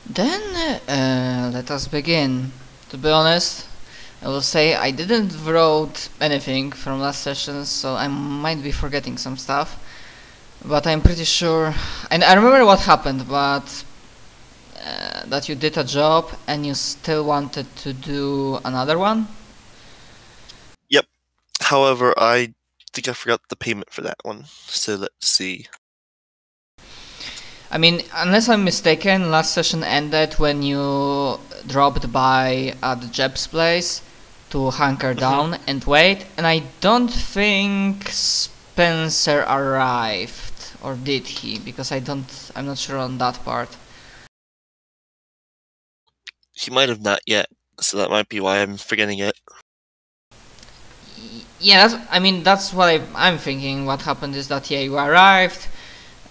Then let us begin. To be honest, I will say I didn't wrote anything from last session, so I might be forgetting some stuff. But I'm pretty sure, and I remember what happened, but that you did a job and you still wanted to do another one. Yep. However, I think I forgot the payment for that one. So let's see. I mean, unless I'm mistaken, last session ended when you dropped by at Jeb's place to hunker down and wait, and I don't think Spencer arrived, or did he? Because I'm not sure on that part. He might have not yet, so that might be why I'm forgetting it. Yeah, that's what I'm thinking. What happened is that, yeah, you arrived.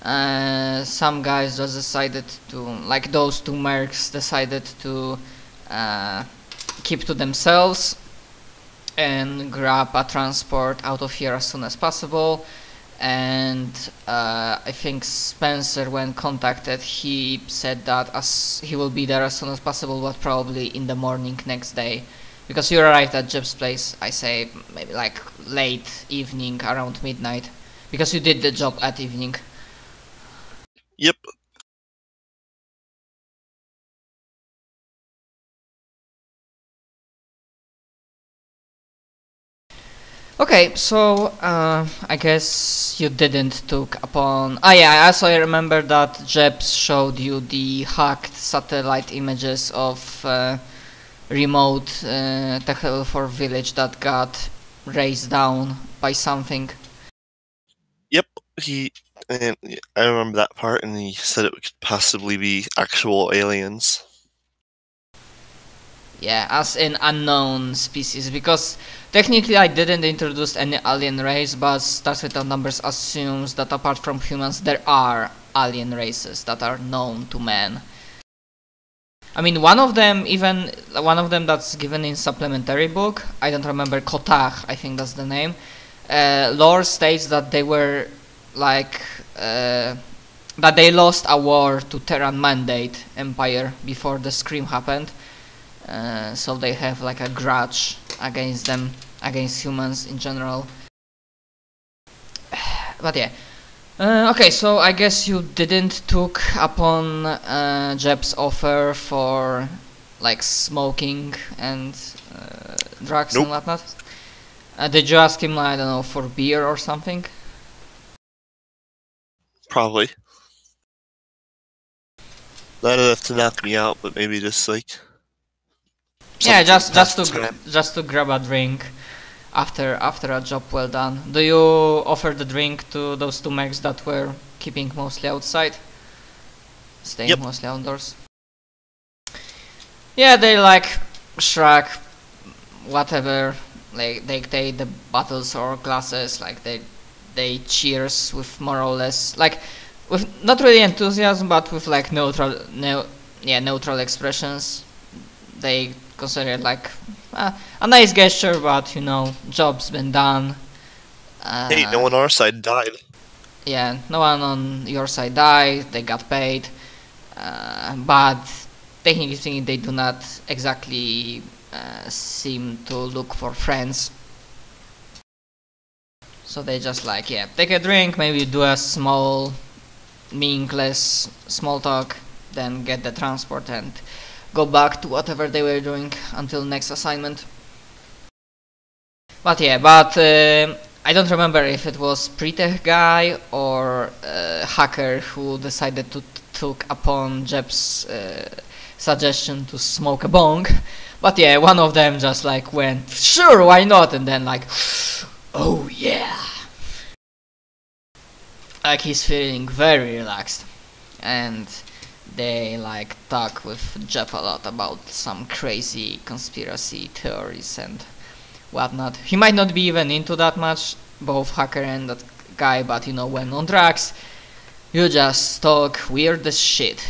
Some guys just decided to, like those two mercs, decided to keep to themselves and grab a transport out of here as soon as possible. And I think Spencer, when contacted, he said that as he will be there as soon as possible, but probably in the morning next day. Because you arrived at Jeb's place, I say maybe like late evening, around midnight, because you did the job at evening. Yep. Okay, so I guess you didn't took upon. Ah, yeah. Also, I remember that Jebs showed you the hacked satellite images of remote Techel village that got raised down by something. Yep. I remember that part, and he said it could possibly be actual aliens. Yeah, as in unknown species, because technically I didn't introduce any alien race, but Stars Without Numbers assumes that apart from humans there are alien races that are known to man. I mean, one of them that's given in supplementary book, I don't remember, Kotach, I think that's the name, lore states that they were like that they lost a war to Terran Mandate Empire before the Scream happened. So they have like a grudge against them, against humans in general. But yeah. Okay, so I guess you didn't took upon Jeb's offer for like smoking and drugs and whatnot. Did you ask him, I don't know, for beer or something? Probably. Not enough to knock me out, but maybe just like. Yeah, just to grab a drink after a job well done. Do you offer the drink to those two mechs that were keeping mostly outside, staying mostly outdoors? Yeah, they like shrug, whatever. Like they take the bottles or glasses, like they cheers with more or less, like with not really enthusiasm, but with like neutral expressions. They consider it like a nice gesture, but you know, job's been done. Hey, no one on our side died. Yeah, no one on your side died, they got paid, but technically speaking they do not exactly seem to look for friends. So they just like, yeah, take a drink, maybe do a small, meaningless small talk, then get the transport and go back to whatever they were doing until next assignment. But yeah, I don't remember if it was pre-tech guy or hacker who decided to took upon Jeb's suggestion to smoke a bong. But yeah, one of them just like went, sure, why not? And then like, oh yeah. Like he's feeling very relaxed. And they like talk with Jeff a lot about some crazy conspiracy theories and whatnot. He might not be even into that much, both hacker and that guy, but you know, when on drugs, you just talk weird as shit.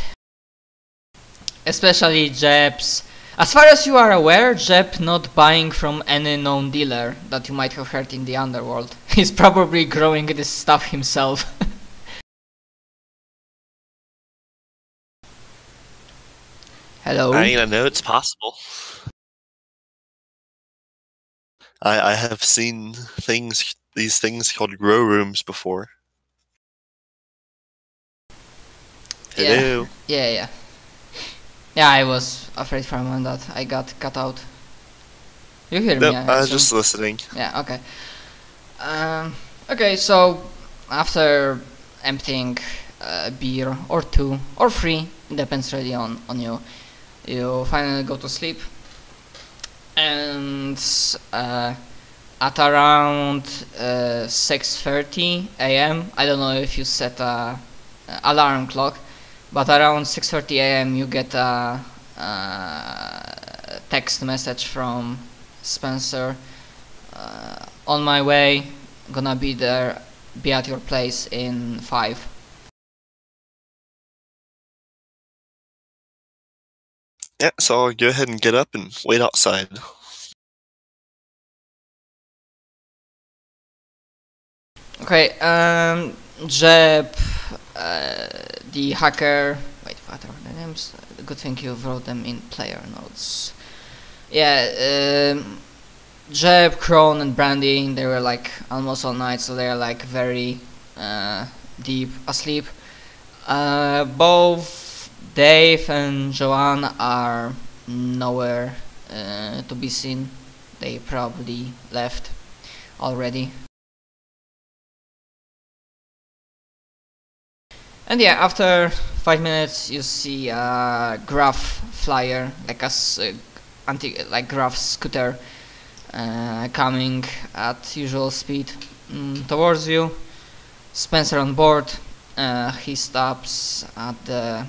Especially Jeb's. As far as you are aware, Jeb not buying from any known dealer that you might have heard in the underworld. He's probably growing this stuff himself. Hello. I know it's possible. I have seen these things called grow rooms before. Hello. Yeah. Yeah, I was afraid for a moment that I got cut out. You hear me? Nope, I was assume? just listening. Yeah, okay. Okay, so after emptying a beer or two or three, depends really on you, you finally go to sleep. And at around 6:30 a.m., I don't know if you set a alarm clock, but around 6:30 a.m. you get a text message from Spencer. On my way, gonna be at your place in 5. Yeah, so I'll go ahead and get up and wait outside. Okay, Jeb, the hacker. Wait, what are the names? Good thing you wrote them in player notes. Yeah, Jeb, Crone, and Brandy, they were like almost all night, so they're like very deep asleep. Both Dave and Joanne are nowhere to be seen. They probably left already. And yeah, after 5 minutes, you see a graph flyer, like a graph scooter, coming at usual speed towards you. Spencer on board. He stops at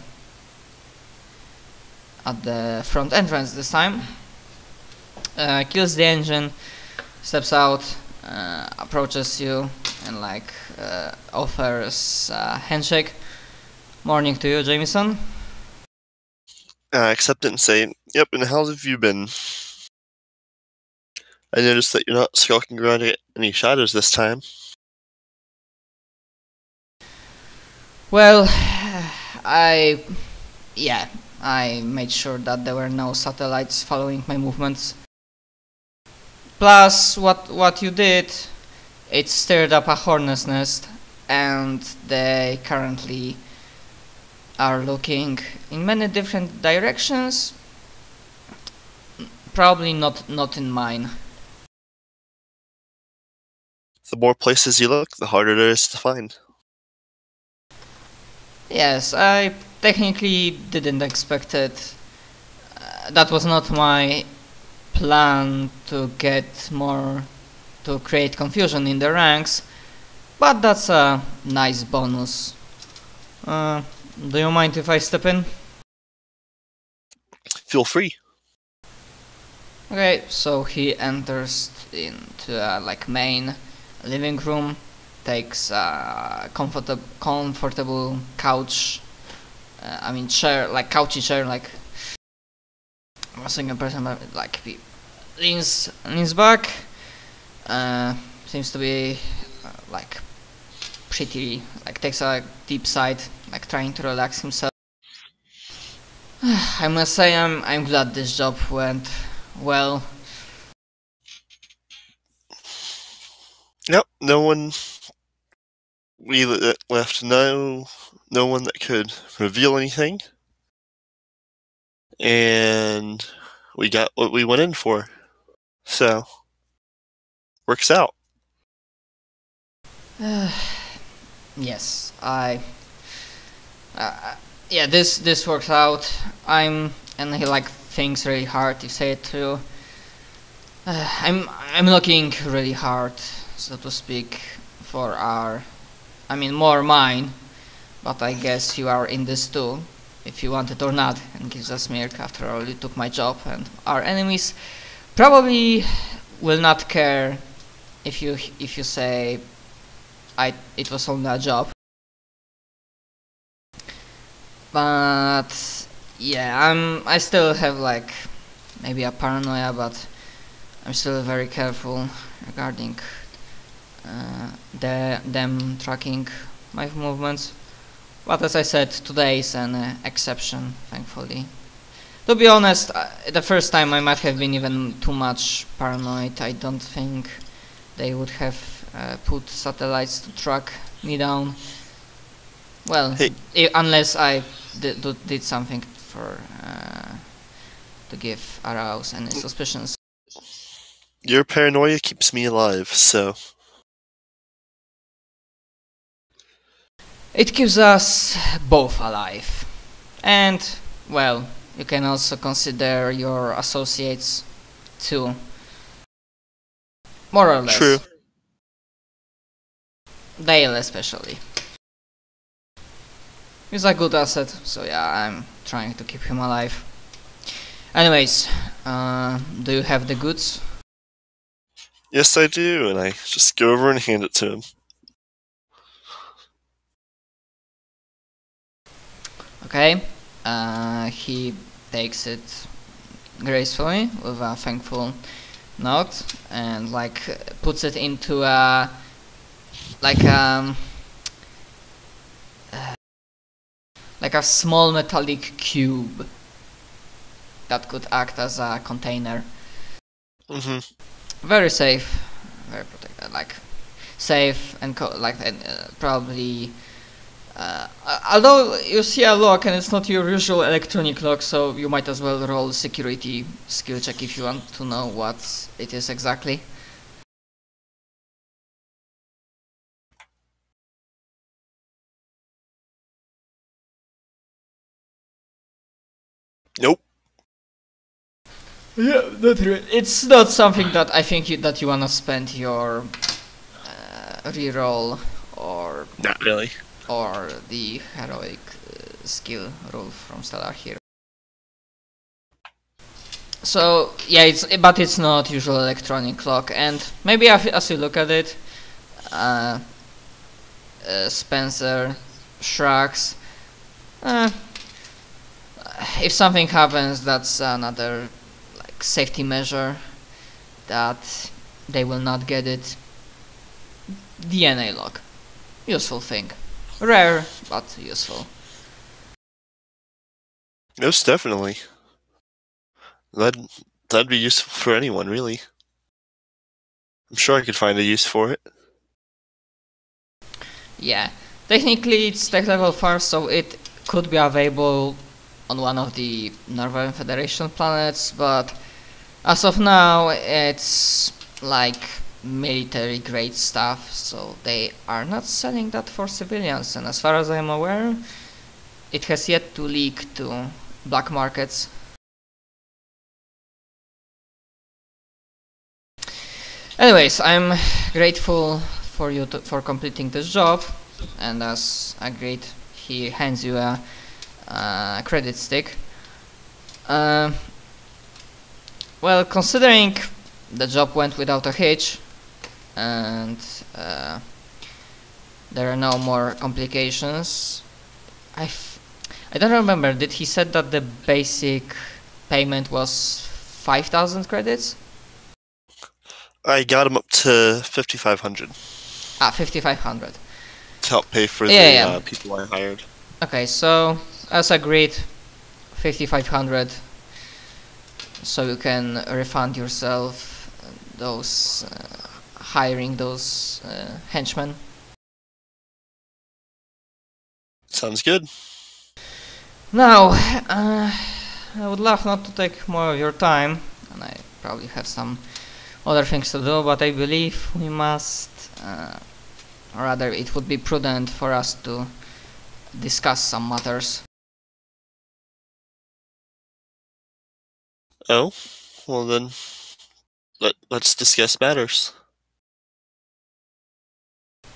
the front entrance this time. Kills the engine, steps out, approaches you, and like offers a handshake. Morning to you, Jameson. Accept it and say, "Yep, and how have you been? I noticed that you're not skulking around at any shadows this time." Well, I made sure that there were no satellites following my movements. Plus, what you did, it stirred up a hornet's nest, and they currently are looking in many different directions. Probably not in mine. The more places you look, the harder it is to find. Yes, I technically didn't expect it. That was not my plan to create confusion in the ranks, but that's a nice bonus. Do you mind if I step in? Feel free. Okay, so he enters into a main living room, takes a comfortable couch, chair, couchy chair, like a single person, but he leans back. Seems to be pretty, takes a deep sigh, trying to relax himself. I must say I'm glad this job went well. Yep, no one we left no one that could reveal anything, and we got what we went in for, so works out. Yes, this works out. And he thinks really hard to say it too. I'm looking really hard, so to speak, for more mine, but I guess you are in this too, if you want it or not, and gives a smirk. After all, you took my job, and our enemies probably will not care if you say it was only a job. But yeah, I still have maybe a paranoia, but I'm still very careful regarding them tracking my movements. But as I said, today is an exception, thankfully. To be honest, the first time I might have been even too much paranoid. I don't think they would have put satellites to track me down. Well, Hey. Unless I did something for to give arouse any suspicions. Your paranoia keeps me alive, so... It keeps us both alive. And, well, you can also consider your associates too. More or less. True. Dale especially. He's a good asset, so yeah, I'm trying to keep him alive. Anyways, do you have the goods? Yes, I do, and I just go over and hand it to him. Okay, he takes it gracefully with a thankful note and like puts it into a like a small metallic cube that could act as a container. Very safe, very protected, like safe and probably. Although you see a lock and it's not your usual electronic lock, so you might as well roll security skill check if you want to know what it is exactly. Nope. Yeah, not really. It's not something that I think that you wanna spend your reroll or Not really. or the heroic skill roll from Stellar Hero. So yeah, but it's not usual electronic clock, and maybe as you look at it, Spencer shrugs. If something happens, that's another like safety measure that they will not get it. DNA log, useful thing, rare but useful. Most definitely. That'd be useful for anyone, really. I'm sure I could find a use for it. Yeah, technically it's tech level 4, so it could be available on one of the Northern Federation planets, but as of now it's like military grade stuff, so they are not selling that for civilians, and as far as I'm aware, it has yet to leak to black markets. Anyways, I'm grateful for you for completing this job, and as agreed, he hands you a credit stick. Well, considering the job went without a hitch, and there are no more complications, I don't remember. Did he said that the basic payment was 5,000 credits? I got him up to 5,500. 5,500. To help pay for Yeah, the people I hired. Okay, so as agreed, 5,500. So you can refund yourself those hiring those henchmen. Sounds good. Now, I would love not to take more of your time, and I probably have some other things to do, but I believe we must, or rather it would be prudent for us to discuss some matters. Oh, well then, let's discuss matters.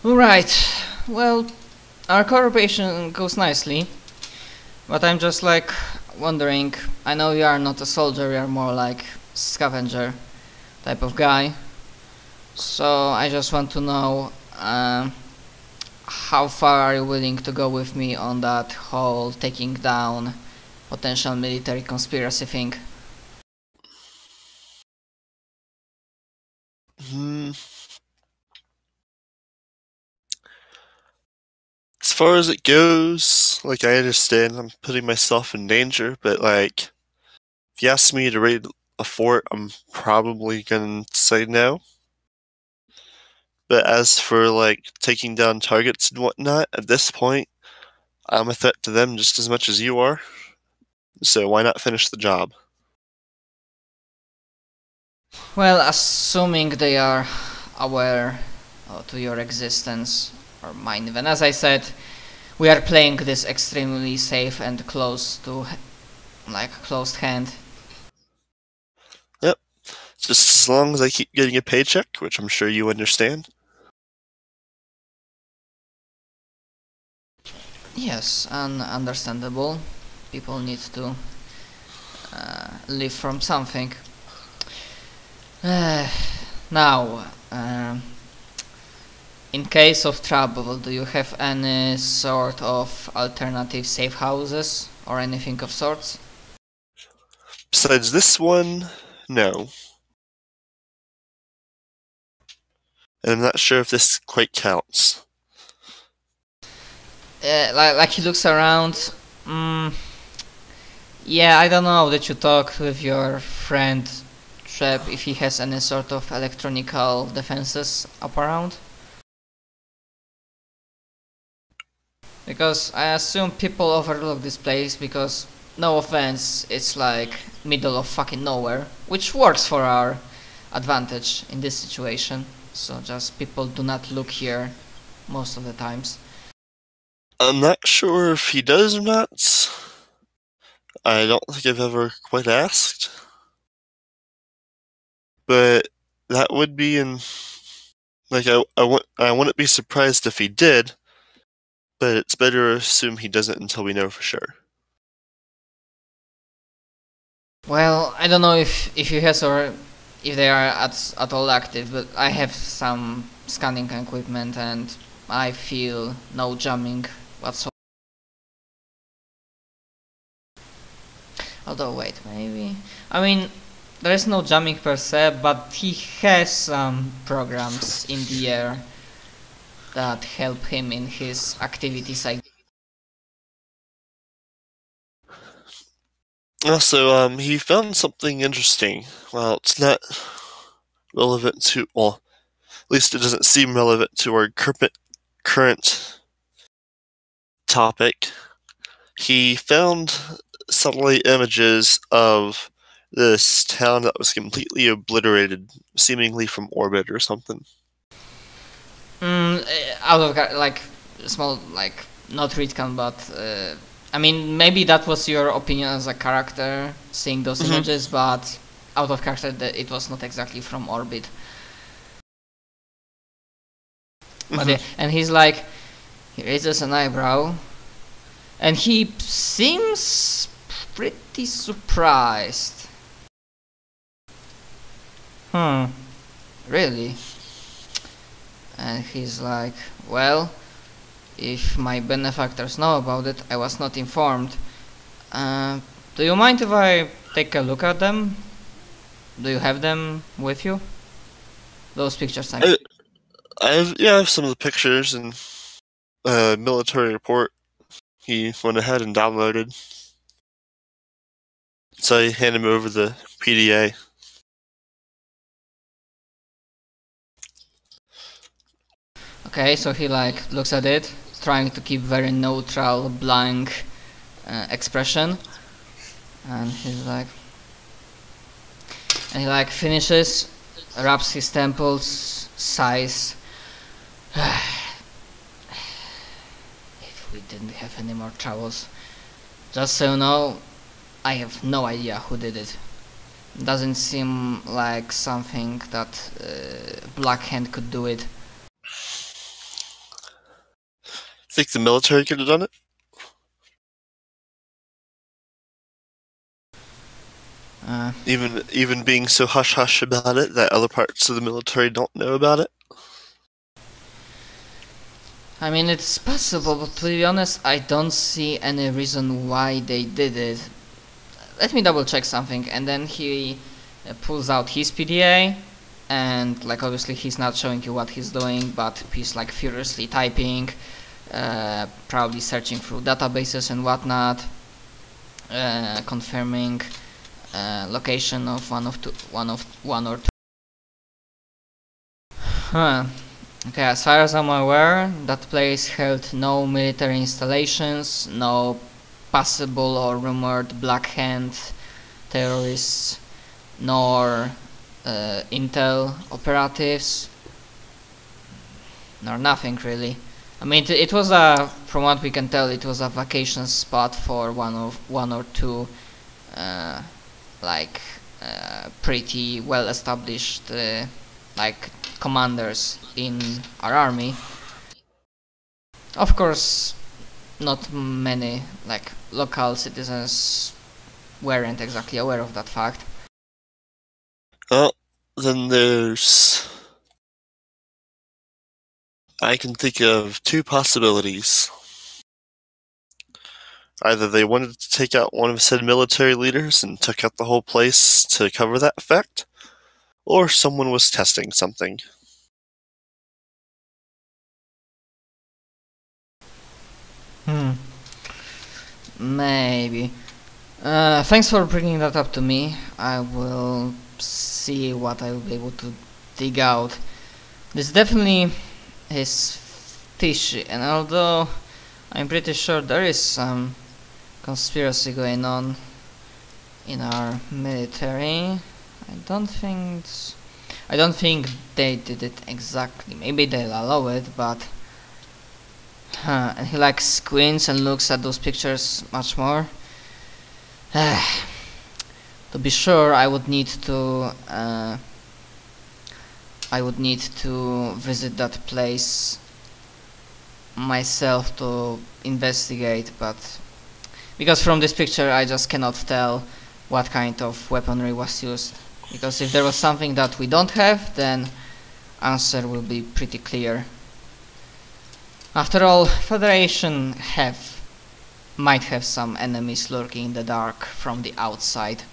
Alright, well, our cooperation goes nicely, but I'm just like wondering, I know you are not a soldier, you are more like scavenger type of guy, so I just want to know how far are you willing to go with me on that whole taking down potential military conspiracy thing? As far as it goes, like, I understand I'm putting myself in danger, but like, If you ask me to raid a fort, I'm probably gonna say no. But as for like taking down targets and whatnot, at this point, I'm a threat to them just as much as you are. So why not finish the job? Well, assuming they are aware to your existence or mine, even as I said, we are playing this extremely safe and close to, like, closed hand. Yep. Just as long as I keep getting a paycheck, which I'm sure you understand. Yes, understandable. People need to live from something. Now, in case of trouble, do you have any sort of alternative safe houses or anything of sorts? Besides this one, no. And I'm not sure if this quite counts. Like he looks around. Yeah, I don't know that you talked with your friend Treb if he has any sort of electronical defenses up around. Because I assume people overlook this place because, no offense, it's like middle of fucking nowhere, which works for our advantage in this situation. So just people do not look here most of the times. I'm not sure if he does or not. I don't think I've ever quite asked. But that would be in... Like, I wouldn't be surprised if he did, but it's better to assume he doesn't until we know for sure. Well, I don't know if he has or if they are at all active, but I have some scanning equipment and I feel no jamming whatsoever. Although wait, maybe... I mean, there is no jamming per se, but he has some programs in the air that help him in his activities, I guess. Also, he found something interesting. Well, it's not relevant to... Well, at least it doesn't seem relevant to our current topic. He found satellite images of this town that was completely obliterated, seemingly from orbit or something. Out of like small, like not retcon, but I mean maybe that was your opinion as a character seeing those images, but out of character it was not exactly from orbit. But yeah, and he's like, he raises an eyebrow, and he seems pretty surprised. Really? And he's like, well, if my benefactors know about it, I was not informed. Do you mind if I take a look at them? Do you have them with you? Those pictures, I mean. I have some of the pictures and military report he went ahead and downloaded. So I hand him over the PDA. Okay, so he like looks at it, trying to keep very neutral, blank expression, and he's like, and he like finishes, rubs his temples, sighs. If we didn't have any more troubles. Just so you know, I have no idea who did it. Doesn't seem like something that Black Hand could do it. Think the military could have done it? Even being so hush-hush about it that other parts of the military don't know about it? I mean, it's possible, but to be honest, I don't see any reason why they did it. Let me double check something, and then he pulls out his PDA, and like obviously he's not showing you what he's doing, but he's like furiously typing, probably searching through databases and whatnot, confirming location of one or two. Huh. Okay, as far as I'm aware, that place held no military installations, no possible or rumored Black Hand terrorists, nor intel operatives, nor nothing really. I mean, it was a, from what we can tell, it was a vacation spot for one or two pretty well established like commanders in our army. Of course, not many like local citizens weren't exactly aware of that fact. Well, then I can think of two possibilities. Either they wanted to take out one of said military leaders and took out the whole place to cover that effect, or someone was testing something. Maybe. Thanks for bringing that up to me. I will see what I will be able to dig out. This definitely is fishy, and although I'm pretty sure there is some conspiracy going on in our military, I don't think they did it exactly. Maybe they'll allow it, but and he like squints and looks at those pictures much more. To be sure, I would need to visit that place myself to investigate, but because from this picture I just cannot tell what kind of weaponry was used. Because if there was something that we don't have, then answer will be pretty clear. After all, Federation might have some enemies lurking in the dark from the outside.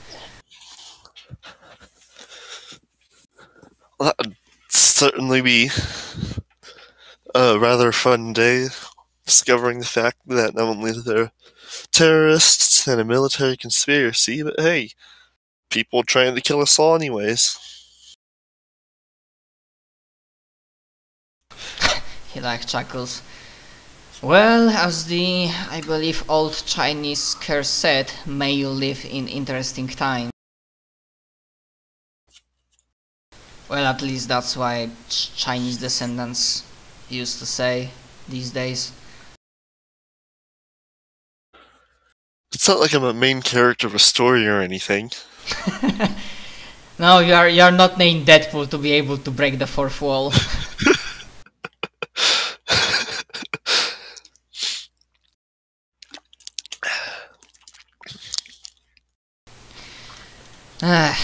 Well, that would certainly be a rather fun day, discovering the fact that not only they're terrorists and a military conspiracy, but hey, people trying to kill us all anyways. He like chuckles. Well, as the, I believe, old Chinese curse said, may you live in interesting times. Well, at least that's why Chinese descendants used to say these days. It's not like I'm a main character of a story or anything. No, you're not named Deadpool to be able to break the fourth wall.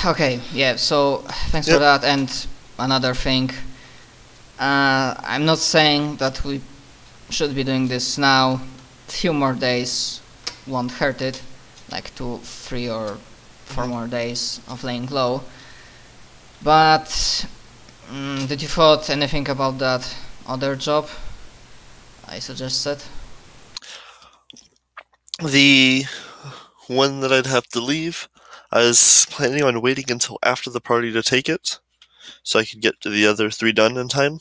Okay, yeah, so thanks for that. And another thing, I'm not saying that we should be doing this now. Few more days won't hurt it, like 2, 3 or 4 more days of laying low. But did you thought anything about that other job I suggested? The one that I'd have to leave, I was planning on waiting until after the party to take it, so I could get to the other 3 done in time.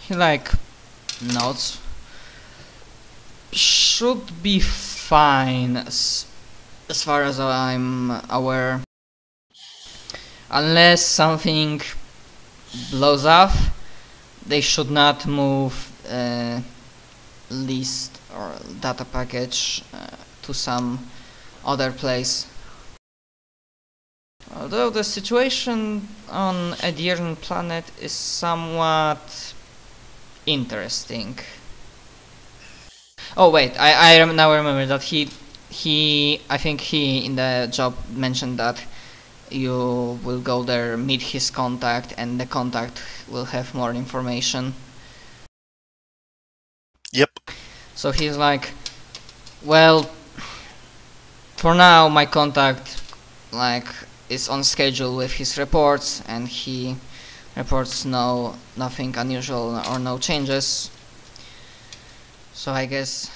He like nods. Should be fine as far as I'm aware. Unless something blows up, they should not move list or data package to some other place. Although the situation on a Edirne planet is somewhat interesting. Oh wait, I now remember that I think he in the job mentioned that you will go there, meet his contact, and the contact will have more information. Yep. So he's like, well, for now my contact like is on schedule with his reports, and he reports nothing unusual or no changes. So I guess